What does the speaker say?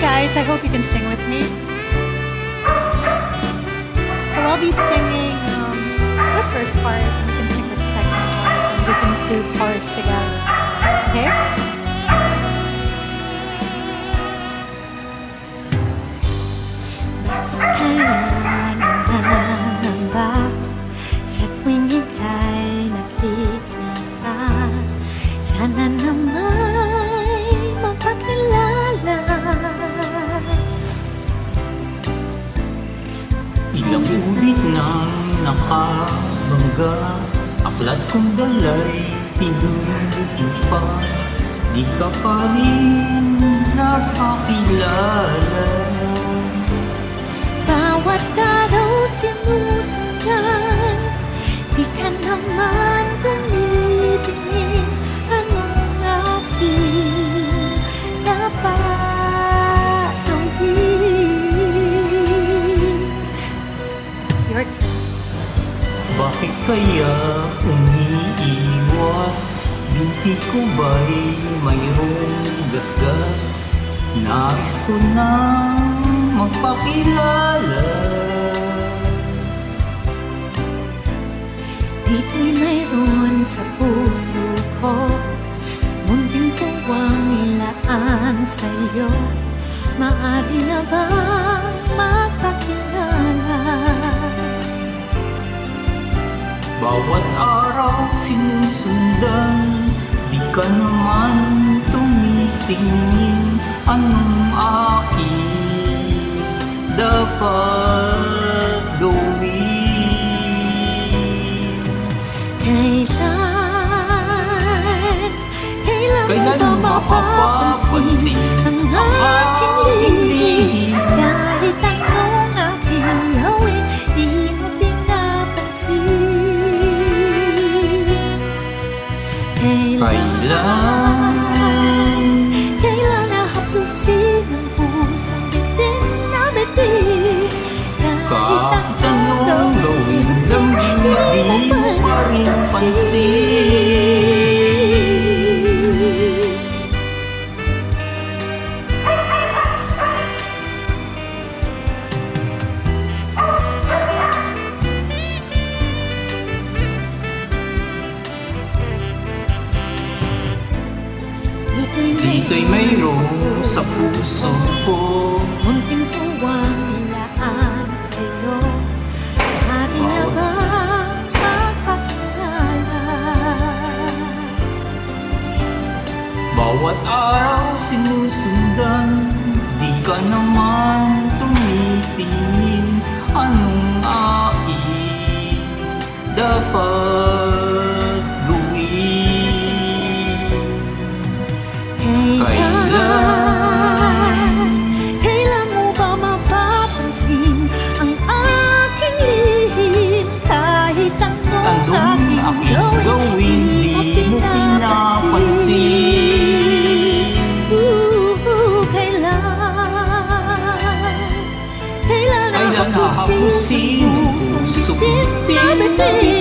guys, I hope you can sing with me. So I'll be singing the first part, and you can sing the second part, and we can do chorus together. Okay? Kailangan ba sa tuwing ika'y nakikita, sana nama'y magpakilala. Ilang ulit nang nakabangga, aklat kong dalay pinulutong pa, di ka pa rin napakilala. Bawat araw sinusundan, di ka naman tumitingin. Anong aking dapat gawin? Your turn. Bakit kaya umiiwas? Binti ko ba'y mayroong gasgas? Nais ko nang magpakilala. Dito'y mayroon sa puso ko, munting puwang ilaan sa'yo. Maaari na bang magpakilala? Bawat araw sinusundan, di ka naman tumitingin. Anong aking dapat gawin? Kailan mo ba mapapansin ang aking lihim? Kahit anong aking gawin, di mo pinapansin. Kailan nahaplusin ang pusong bitin na bitin? Kahit anong gawin lang, di mo pa rin pansin. Dito'y mayroong sa puso ko, munting puwang ilaan sa'yo. Maaari na ba magpakilala? bawat araw sinusundan, di ka naman tumitingin. Anong aking dapat gawin? Kailan mo ba mapapansin ang aking lihim? Kahit anong aking gawin, di mo pinapansin. Kailan nakapusin ang pusong bitin na bitin?